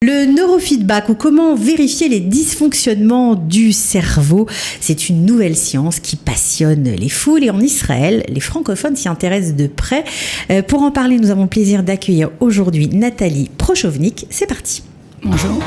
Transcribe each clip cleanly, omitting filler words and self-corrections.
Le neurofeedback ou comment vérifier les dysfonctionnements du cerveau, c'est une nouvelle science qui passionne les foules et en Israël, les francophones s'y intéressent de près. Pour en parler, nous avons le plaisir d'accueillir aujourd'hui Nathalie Prochovnik. C'est parti. Bonjour.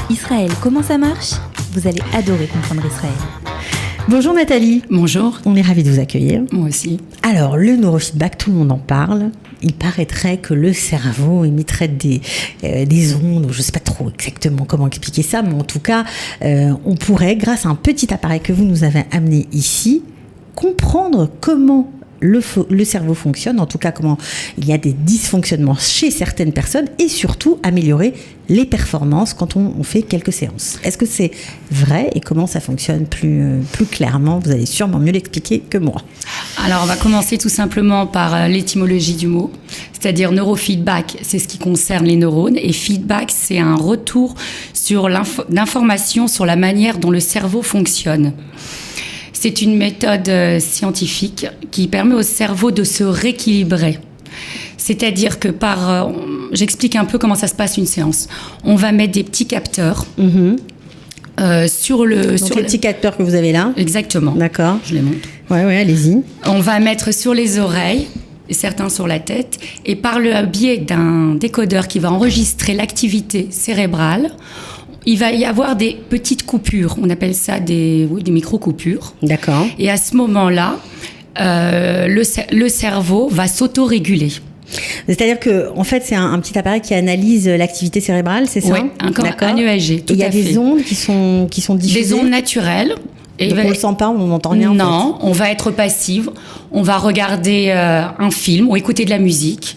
Israël, comment ça marche ? Vous allez adorer comprendre Israël. Bonjour Nathalie. Bonjour. On est ravis de vous accueillir. Moi aussi. Alors, le neurofeedback, tout le monde en parle. Il paraîtrait que le cerveau émettrait des ondes, je ne sais pas trop exactement comment expliquer ça, mais en tout cas, on pourrait, grâce à un petit appareil que vous nous avez amené ici, comprendre comment le cerveau fonctionne, en tout cas comment il y a des dysfonctionnements chez certaines personnes et surtout améliorer les performances quand on fait quelques séances. Est-ce que c'est vrai et comment ça fonctionne plus clairement ? Vous allez sûrement mieux l'expliquer que moi. Alors, on va commencer tout simplement par l'étymologie du mot, c'est-à-dire neurofeedback, c'est ce qui concerne les neurones, et feedback, c'est un retour sur l'information sur la manière dont le cerveau fonctionne. C'est une méthode scientifique qui permet au cerveau de se rééquilibrer. C'est-à-dire que j'explique un peu comment ça se passe une séance. On va mettre des petits capteurs sur le... Donc les petits capteurs que vous avez là. Exactement. D'accord. Je les montre. Ouais, allez-y. On va mettre sur les oreilles, et certains sur la tête, et par le biais d'un décodeur qui va enregistrer l'activité cérébrale, il va y avoir des petites coupures. On appelle ça des micro-coupures. D'accord. Et à ce moment-là, le cerveau va s'autoréguler. C'est-à-dire que, en fait, c'est un petit appareil qui analyse l'activité cérébrale, c'est ça ? Oui, un EEG, tout à fait. Il y a des ondes qui sont diffusées. Des ondes naturelles. Et donc on ne le sent pas, on n'entend rien. Non, en fait. On va être passive. On va regarder un film ou écouter de la musique.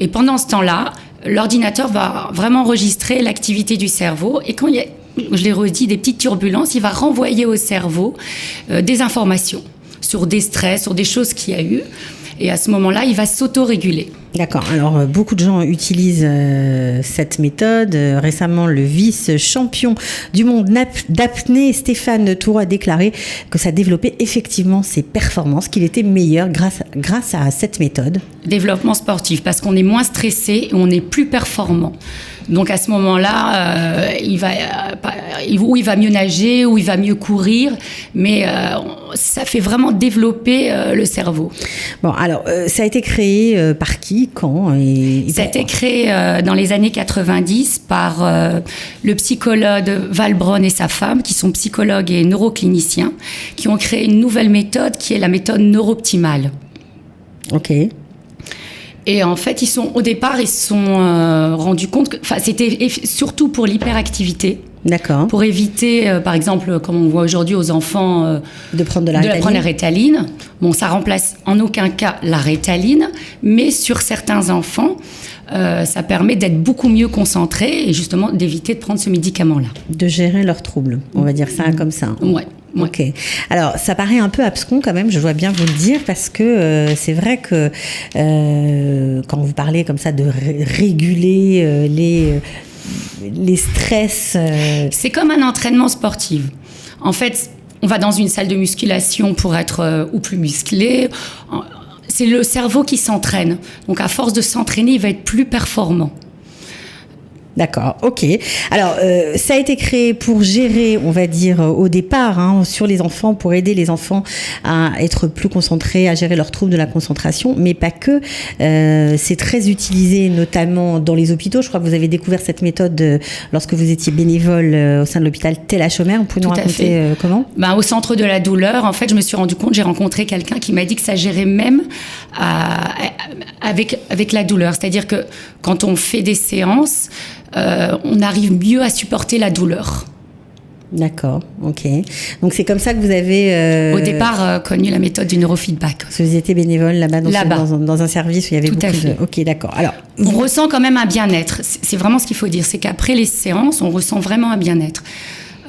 Et pendant ce temps-là, l'ordinateur va vraiment enregistrer l'activité du cerveau. Et quand il y a, je l'ai redit, des petites turbulences, il va renvoyer au cerveau des informations sur des stress, sur des choses qu'il y a eu. Et à ce moment-là, il va s'autoréguler. D'accord. Alors, beaucoup de gens utilisent cette méthode. Récemment, le vice-champion du monde d'apnée, Stéphane Touro, a déclaré que ça développait effectivement ses performances, qu'il était meilleur grâce à cette méthode. Développement sportif, parce qu'on est moins stressé et on est plus performant. Donc à ce moment-là, il va mieux nager, ou il va mieux courir, mais ça fait vraiment développer le cerveau. Bon, alors, ça a été créé par qui, quand et ça a été créé dans les années 90 par le psychologue Val Braun et sa femme, qui sont psychologues et neurocliniciens, qui ont créé une nouvelle méthode qui est la méthode neurooptimale. Ok. Et en fait, au départ, ils se sont rendus compte que c'était surtout pour l'hyperactivité. D'accord. Pour éviter, par exemple, comme on voit aujourd'hui aux enfants, de prendre la Ritaline. Bon, ça remplace en aucun cas la Ritaline, mais sur certains enfants, ça permet d'être beaucoup mieux concentré et justement d'éviter de prendre ce médicament-là. De gérer leurs troubles, on va dire ça comme ça. Ouais. Ok. Alors, ça paraît un peu abscon quand même, je dois bien vous le dire, parce que c'est vrai que quand vous parlez comme ça de réguler les stress... C'est comme un entraînement sportif. En fait, on va dans une salle de musculation pour être ou plus musclé. C'est le cerveau qui s'entraîne. Donc, à force de s'entraîner, il va être plus performant. D'accord, ok. Alors, ça a été créé pour gérer, on va dire, au départ, sur les enfants, pour aider les enfants à être plus concentrés, à gérer leurs troubles de la concentration, mais pas que. C'est très utilisé, notamment dans les hôpitaux. Je crois que vous avez découvert cette méthode lorsque vous étiez bénévole au sein de l'hôpital Tel-Hachomer. Vous pouvez nous raconter comment ? Au centre de la douleur, en fait, je me suis rendu compte, j'ai rencontré quelqu'un qui m'a dit que ça gérait même avec la douleur. C'est-à-dire que quand on fait des séances, on arrive mieux à supporter la douleur. D'accord, ok. Donc c'est comme ça que vous avez... Au départ, connu la méthode du neurofeedback. Parce que vous étiez bénévole là-bas, dans un service où il y avait Tout beaucoup à fait. Ok, d'accord. Alors, on ressent quand même un bien-être. C'est vraiment ce qu'il faut dire. C'est qu'après les séances, on ressent vraiment un bien-être.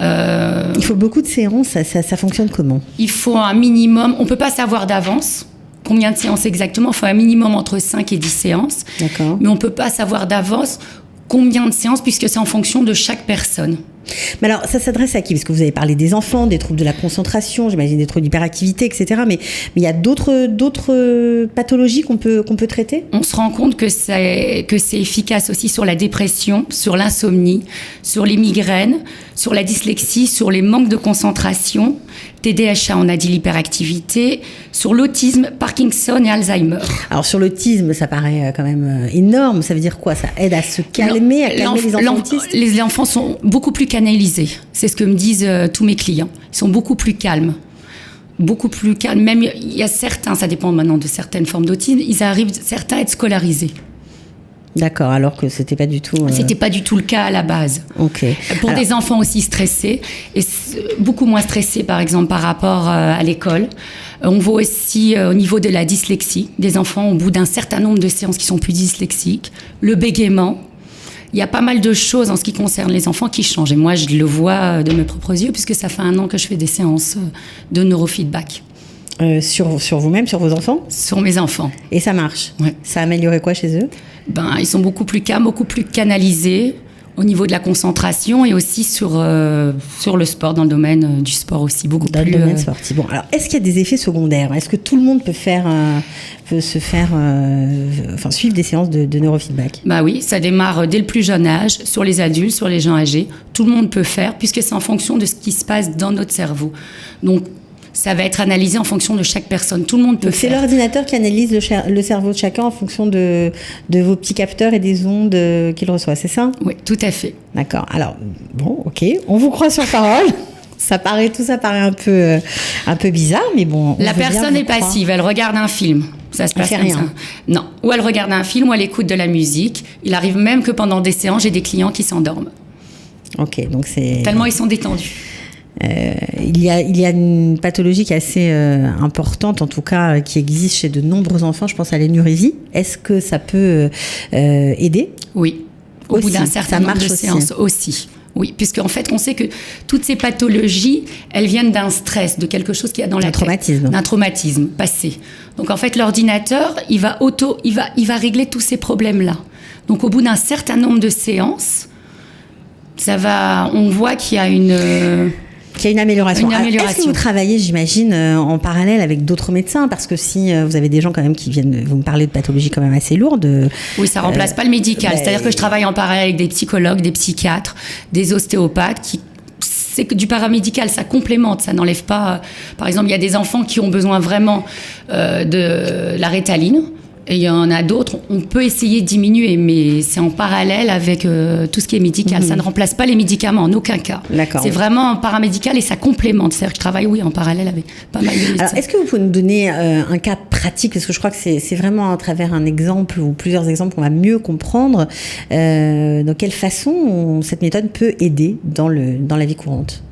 Il faut beaucoup de séances. Ça fonctionne comment ? Il faut un minimum... On ne peut pas savoir d'avance combien de séances exactement. Il faut un minimum entre 5 et 10 séances. D'accord. Mais on ne peut pas savoir d'avance combien de séances, puisque c'est en fonction de chaque personne. Mais alors, ça s'adresse à qui? Parce que vous avez parlé des enfants, des troubles de la concentration, j'imagine des troubles d'hyperactivité, etc. Mais il y a d'autres pathologies qu'on peut traiter? On se rend compte que c'est efficace aussi sur la dépression, sur l'insomnie, sur les migraines, sur la dyslexie, sur les manques de concentration, TDAH, on a dit l'hyperactivité, sur l'autisme, Parkinson et Alzheimer. Alors sur l'autisme, ça paraît quand même énorme. Ça veut dire quoi? Ça aide à se calmer, à calmer les enfants autistes? Les enfants sont beaucoup plus canalisés. C'est ce que me disent tous mes clients. Ils sont beaucoup plus calmes. Beaucoup plus calmes. Même il y a certains, ça dépend maintenant de certaines formes d'autisme, ils arrivent certains à être scolarisés. D'accord, alors que c'était pas du tout... C'était pas du tout le cas à la base. Ok. Pour des enfants aussi stressés, et beaucoup moins stressés par exemple par rapport à l'école. On voit aussi au niveau de la dyslexie, des enfants au bout d'un certain nombre de séances qui sont plus dyslexiques, le bégaiement. Il y a pas mal de choses en ce qui concerne les enfants qui changent. Et moi, je le vois de mes propres yeux puisque ça fait 1 an que je fais des séances de neurofeedback. Sur vous-même, sur vos enfants? Sur mes enfants. Et ça marche? Ouais. Ça a amélioré quoi chez eux? Ils sont beaucoup plus calmes, beaucoup plus canalisés au niveau de la concentration et aussi sur le sport, dans le domaine du sport aussi, beaucoup dans plus... le domaine sportif. Bon, alors, est-ce qu'il y a des effets secondaires? Est-ce que tout le monde peut suivre des séances de neurofeedback? Oui, ça démarre dès le plus jeune âge, sur les adultes, sur les gens âgés. Tout le monde peut faire, puisque c'est en fonction de ce qui se passe dans notre cerveau. Donc, ça va être analysé en fonction de chaque personne. Tout le monde peut faire. C'est l'ordinateur qui analyse le cerveau de chacun en fonction de vos petits capteurs et des ondes qu'il reçoit, c'est ça? Oui, tout à fait. D'accord. Alors, bon, ok, on vous croit sur parole. Tout ça paraît un peu bizarre, mais bon. La personne est passive, elle regarde un film. Ça se passe comme ça. Non. Ou elle regarde un film, ou elle écoute de la musique. Il arrive même que pendant des séances, j'ai des clients qui s'endorment. Ok, donc c'est... Tellement ils sont détendus. Il y a une pathologie qui est assez importante, en tout cas, qui existe chez de nombreux enfants. Je pense à l'énurésie. Est-ce que ça peut aider? Oui. Au bout d'un certain nombre de séances aussi. Oui, puisqu'en fait, on sait que toutes ces pathologies, elles viennent d'un stress, de quelque chose qu'il y a dans la tête. D'un traumatisme passé. Donc en fait, l'ordinateur, il va régler tous ces problèmes-là. Donc au bout d'un certain nombre de séances, on voit qu'il y a une amélioration. Est-ce que vous travaillez, j'imagine, en parallèle avec d'autres médecins? Parce que si vous avez des gens quand même qui viennent vous me parler de pathologies quand même assez lourdes... Oui, ça remplace pas le médical. C'est-à-dire que je travaille en parallèle avec des psychologues, des psychiatres, des ostéopathes c'est que du paramédical, ça complémente, ça n'enlève pas... Par exemple, il y a des enfants qui ont besoin vraiment de la Ritaline. Et il y en a d'autres, on peut essayer de diminuer, mais c'est en parallèle avec tout ce qui est médical. Ça ne remplace pas les médicaments, en aucun cas. D'accord. C'est vraiment paramédical et ça complémente. C'est-à-dire que je travaille, en parallèle avec pas mal de médecins. Alors, est-ce que vous pouvez nous donner un cas pratique? Parce que je crois que c'est vraiment à travers un exemple ou plusieurs exemples qu'on va mieux comprendre de quelle façon cette méthode peut aider dans la vie courante.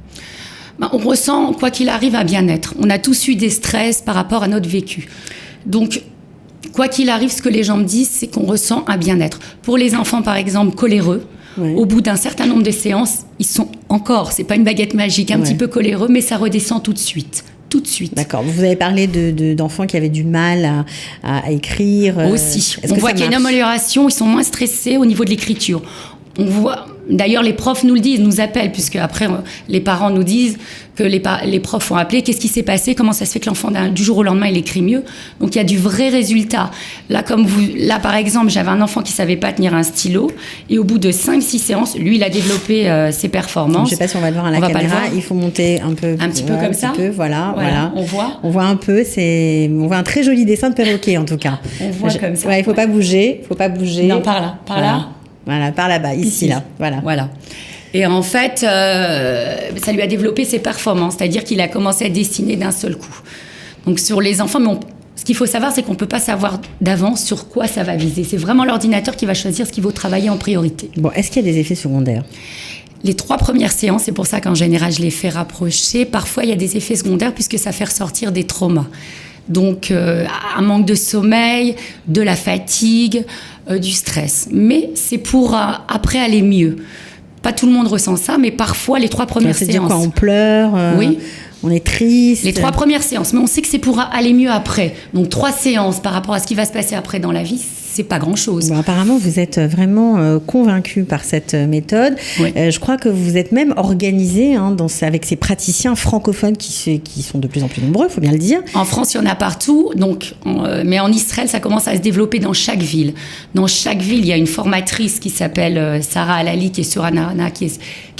On ressent, quoi qu'il arrive, un bien-être. On a tous eu des stress par rapport à notre vécu. Donc, quoi qu'il arrive, ce que les gens me disent, c'est qu'on ressent un bien-être. Pour les enfants, par exemple, coléreux, au bout d'un certain nombre de séances, ils sont c'est pas une baguette magique, un petit peu coléreux, mais ça redescend tout de suite. Tout de suite. D'accord. Vous avez parlé d'enfants qui avaient du mal à écrire. Aussi. On voit qu'il y a une amélioration, ils sont moins stressés au niveau de l'écriture. On voit, d'ailleurs, les profs nous le disent, nous appellent, puisque après, les parents nous disent que les profs ont appelé, qu'est-ce qui s'est passé, comment ça se fait que l'enfant, du jour au lendemain, il écrit mieux. Donc, il y a du vrai résultat. Là, par exemple, j'avais un enfant qui savait pas tenir un stylo, et au bout de 5-6 séances, lui, il a développé ses performances. Je sais pas si on va le voir à la caméra, il faut monter un peu. Un petit peu comme ça. Voilà. On voit un peu, on voit un très joli dessin de perroquet, en tout cas. On voit comme ça. Ouais, il faut pas bouger. Non, par là. Voilà, par là-bas, ici, là. Voilà. Et en fait, ça lui a développé ses performances, c'est-à-dire qu'il a commencé à dessiner d'un seul coup. Donc sur les enfants, mais ce qu'il faut savoir, c'est qu'on ne peut pas savoir d'avance sur quoi ça va viser. C'est vraiment l'ordinateur qui va choisir ce qu'il vaut travailler en priorité. Bon, est-ce qu'il y a des effets secondaires ? Les 3 premières séances, c'est pour ça qu'en général, je les fais rapprocher. Parfois, il y a des effets secondaires puisque ça fait ressortir des traumas. Donc, un manque de sommeil, de la fatigue, du stress. Mais c'est pour après aller mieux. Pas tout le monde ressent ça, mais parfois, les 3 premières séances... C'est-à-dire quoi, on pleure oui. On est triste. Les 3 premières séances, mais on sait que c'est pour aller mieux après. Donc 3 séances par rapport à ce qui va se passer après dans la vie, c'est pas grand-chose. Bon, apparemment, vous êtes vraiment convaincu par cette méthode. Oui. Je crois que vous êtes même organisé avec ces praticiens francophones qui sont de plus en plus nombreux, il faut bien le dire. En France, il y en a partout, mais en Israël, ça commence à se développer dans chaque ville. Dans chaque ville, il y a une formatrice qui s'appelle Sarah Alali, qui est sur Anarana, qui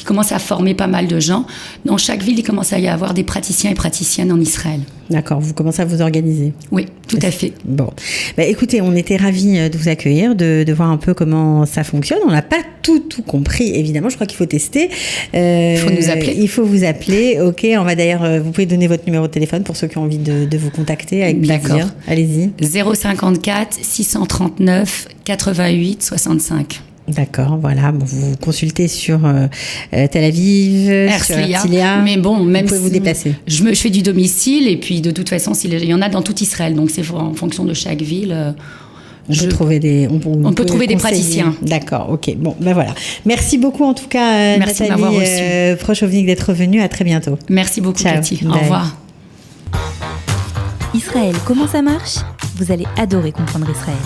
commence à former pas mal de gens. Dans chaque ville, il commence à y avoir des praticiens et praticiennes en Israël. D'accord, vous commencez à vous organiser. Oui, tout à fait. Bon, écoutez, on était ravis de vous accueillir, de voir un peu comment ça fonctionne. On n'a pas tout compris, évidemment. Je crois qu'il faut tester. Il faut nous appeler. Il faut vous appeler. Ok, on va d'ailleurs. Vous pouvez donner votre numéro de téléphone pour ceux qui ont envie de vous contacter avec plaisir. D'accord. Allez-y. 054 639 88 65. D'accord, voilà. Bon, vous consultez sur Tel Aviv, sur Herzliya. Mais bon, même vous pouvez vous déplacer. Je fais du domicile et puis de toute façon, il y en a dans tout Israël, donc c'est en fonction de chaque ville. On peut trouver des praticiens. D'accord, ok. Bon, voilà. Merci beaucoup en tout cas, merci Nathalie de m'avoir reçu. Prochovnik, d'être venue. À très bientôt. Merci beaucoup, Ciao. Cathy. Bye. Au revoir. Israël, comment ça marche? Vous allez adorer comprendre Israël.